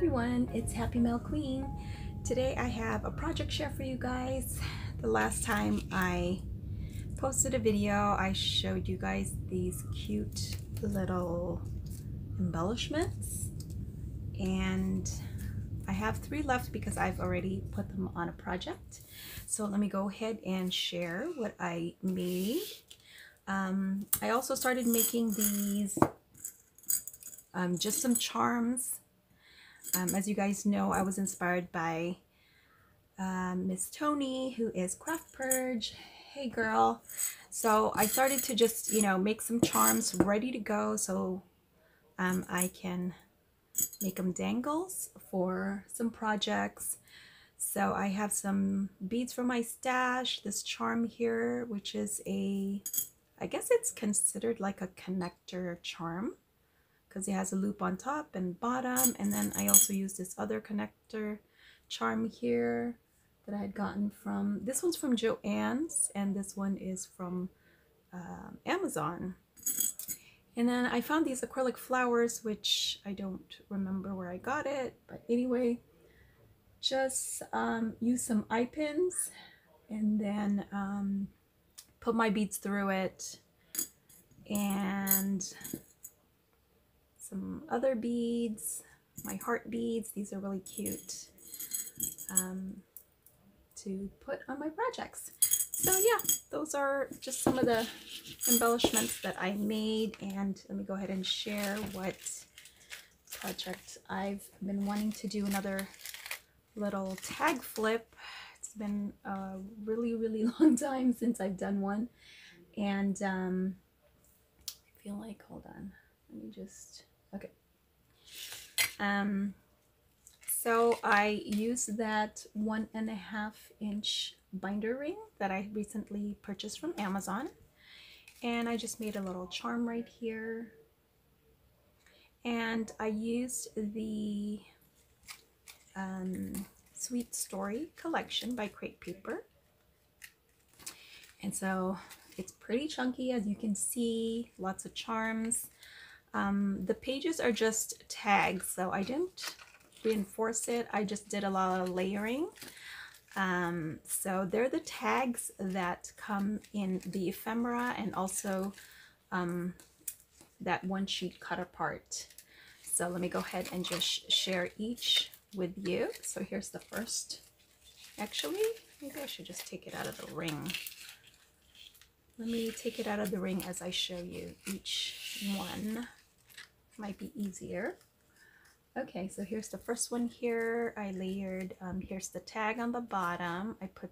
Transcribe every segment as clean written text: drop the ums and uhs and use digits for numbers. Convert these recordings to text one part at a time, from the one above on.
everyone, it's Happymailqueen. Today I have a project share for you guys. The last time I posted a video, I showed you guys these cute little embellishments, and I have 3 left because I've already put them on a project. So let me go ahead and share what I made. I also started making these just some charms. As you guys know, I was inspired by Miss Tony, who is Craft Purge. Hey girl. So I started to just, make some charms ready to go so I can make them dangles for some projects. So I have some beads from my stash, this charm here, which is I guess it's considered like a connector charm, because it has a loop on top and bottom. And then I also use this other connector charm here that I had gotten from, this one's from Joann's, and this one is from Amazon. And then I found these acrylic flowers, which I don't remember where I got it, but anyway, just use some eye pins and then put my beads through it, and some other beads, my heart beads. These are really cute to put on my projects. So yeah, those are just some of the embellishments that I made, and let me go ahead and share what project I've been wanting to do. Another little tag flip. It's been a really long time since I've done one, and I feel like, hold on, let me just, okay. So I used that 1.5 inch binder ring that I recently purchased from Amazon, and I just made a little charm right here. And I used the Sweet Story collection by Crate Paper, and so it's pretty chunky, as you can see, lots of charms. The pages are just tags, so I didn't reinforce it, I just did a lot of layering. So they're the tags that come in the ephemera, and also that one sheet cut apart. So let me go ahead and just share each with you. So here's the first. Actually, maybe I should just take it out of the ring. Let me take it out of the ring as I show you each one. Might be easier. Okay, so here's the first one here. I layered, here's the tag on the bottom. I put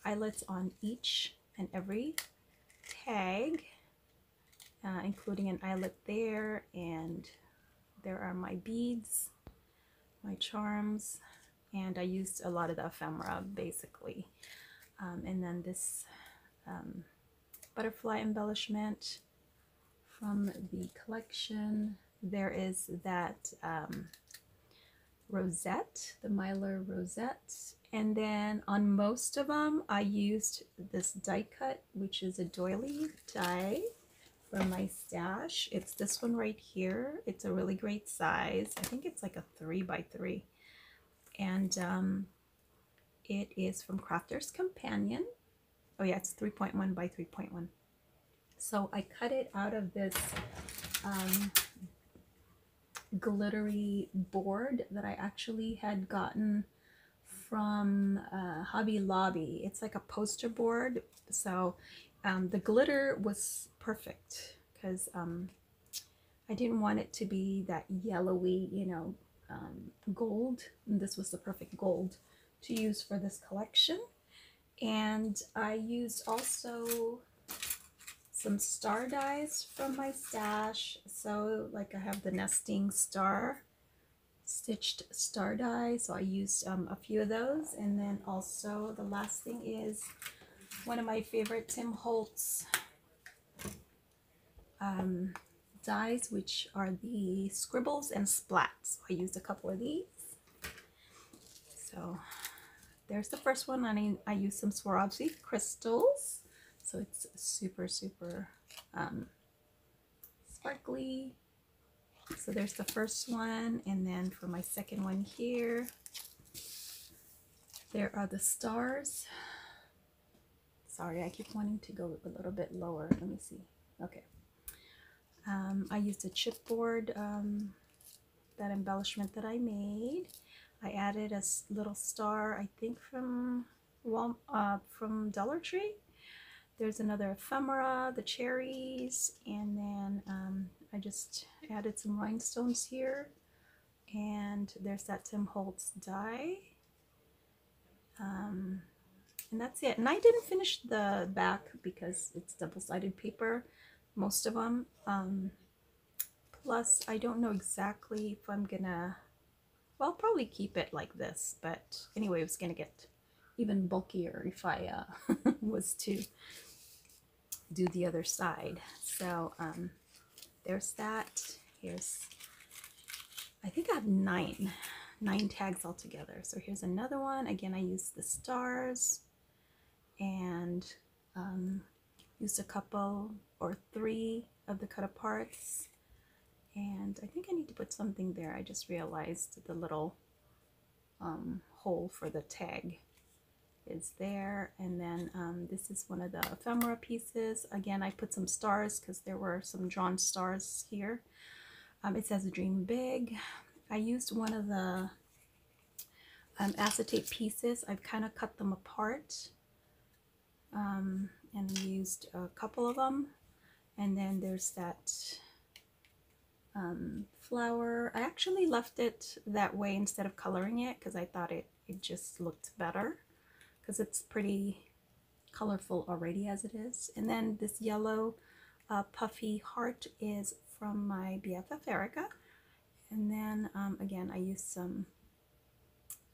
eyelets on each and every tag, including an eyelet there, and there are my beads, my charms, and I used a lot of the ephemera basically. And then this butterfly embellishment from the collection. There is that rosette, the Mylar rosette, and then on most of them I used this die cut, which is a doily die from my stash. It's this one right here. It's a really great size. I think it's like a 3x3, and it is from Crafter's Companion. Oh yeah, it's 3.1 by 3.1. So I cut it out of this glittery board that I actually had gotten from Hobby Lobby. It's like a poster board. So the glitter was perfect because I didn't want it to be that yellowy, gold. And this was the perfect gold to use for this collection. And I used also some star dies from my stash. So like I have the nesting star, stitched star die, so I used a few of those. And then also the last thing is one of my favorite Tim Holtz dies, which are the scribbles and splats. So I used a couple of these. So there's the first one, and I used some Swarovski crystals. So it's super sparkly. So there's the first one, and then for my second one here, there are the stars. Sorry, I keep wanting to go a little bit lower. Let me see. Okay. I used a chipboard, that embellishment that I made. I added a little star, I think from Dollar Tree. There's another ephemera, the cherries, and then I just added some rhinestones here. And there's that Tim Holtz die. And that's it. And I didn't finish the back because it's double-sided paper, most of them. Plus, I don't know exactly if I'm gonna, well, I'll probably keep it like this. But anyway, it's gonna get even bulkier if I was to do the other side. So there's that. Here's, I think I have nine tags altogether. So here's another one. Again, I used the stars and used a couple or 3 of the cut aparts. And I think I need to put something there. I just realized the little hole for the tag is there. And then this is one of the ephemera pieces. Again, I put some stars because there were some drawn stars here. It says dream big. I used one of the acetate pieces. I've kind of cut them apart and used a couple of them. And then there's that flower. I actually left it that way instead of coloring it because I thought it just looked better because it's pretty colorful already as it is. And then this yellow puffy heart is from my BFF Erica. And then again, I used some,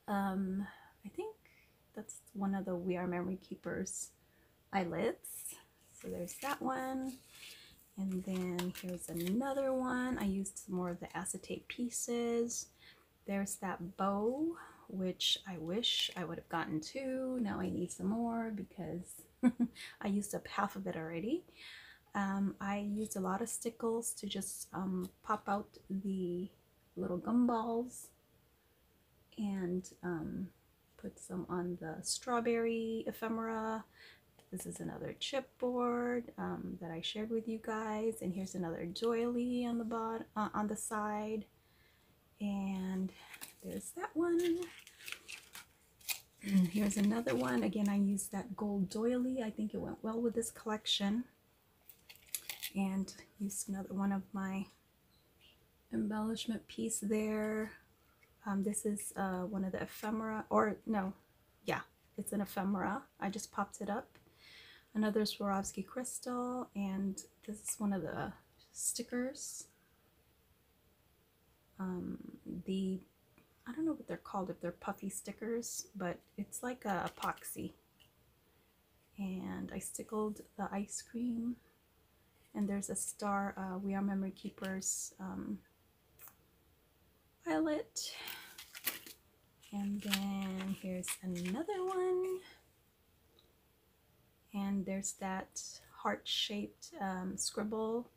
I think that's one of the We Are Memory Keepers eyelets. So there's that one. And then here's another one. I used some more of the acetate pieces. There's that bow, which I wish I would have gotten 2. Now I need some more because I used up half of it already. I used a lot of stickles to just pop out the little gumballs and put some on the strawberry ephemera. This is another chipboard that I shared with you guys, and here's another doily on the bottom, on the side, and there's that one. And here's another one. Again, I used that gold doily. I think it went well with this collection, and used another one of my embellishment piece there. This is one of the ephemera, or no, yeah, it's an ephemera. I just popped it up. Another Swarovski crystal, and this is one of the stickers. I don't know what they're called, if they're puffy stickers, but it's like a epoxy. And I stickled the ice cream, and there's a star We Are Memory Keepers eyelet. And then here's another one. And there's that heart-shaped scribble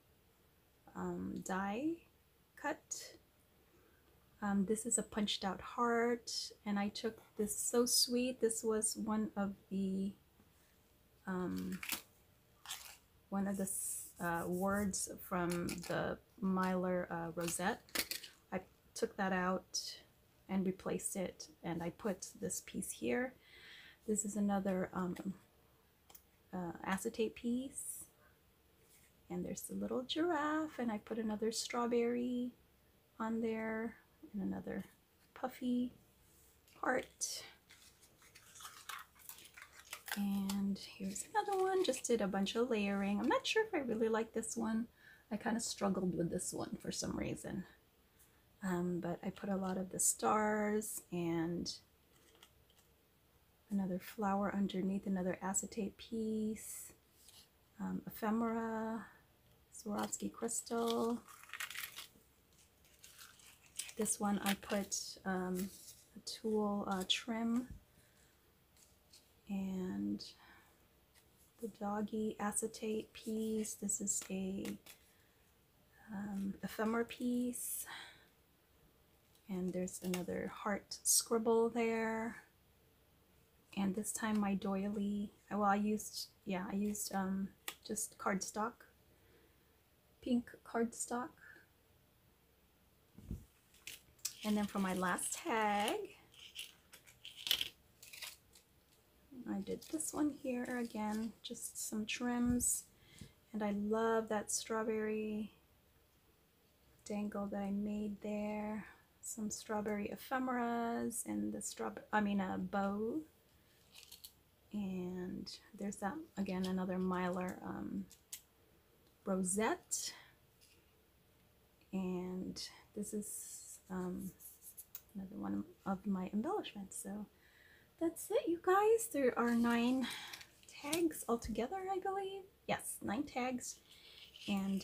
die cut. This is a punched out heart, and I took this, so sweet. This was one of the words from the Mylar Rosette. I took that out and replaced it, and I put this piece here. This is another acetate piece, and there's the little giraffe, and I put another strawberry on there and another puffy heart. And here's another one. Just did a bunch of layering. I'm not sure if I really like this one. I kind of struggled with this one for some reason, but I put a lot of the stars and another flower underneath, another acetate piece, ephemera, Swarovski crystal. This one I put a tulle trim, and the doggy acetate piece. This is a ephemera piece, and there's another heart scribble there. And this time my doily, well, I used just cardstock, pink cardstock. And then for my last tag, I did this one here again, just some trims. And I love that strawberry dangle that I made there. Some strawberry ephemeras and the bow. And there's that, again, another Mylar rosette. And this is another one of my embellishments. So that's it, you guys. There are 9 tags altogether, I believe. Yes, 9 tags. And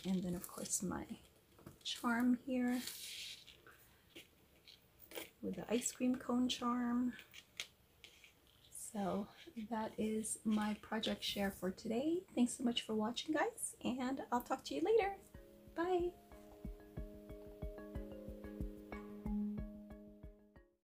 then of course my charm here with the ice cream cone charm. So that is my project share for today. Thanks so much for watching, guys, and I'll talk to you later. Bye.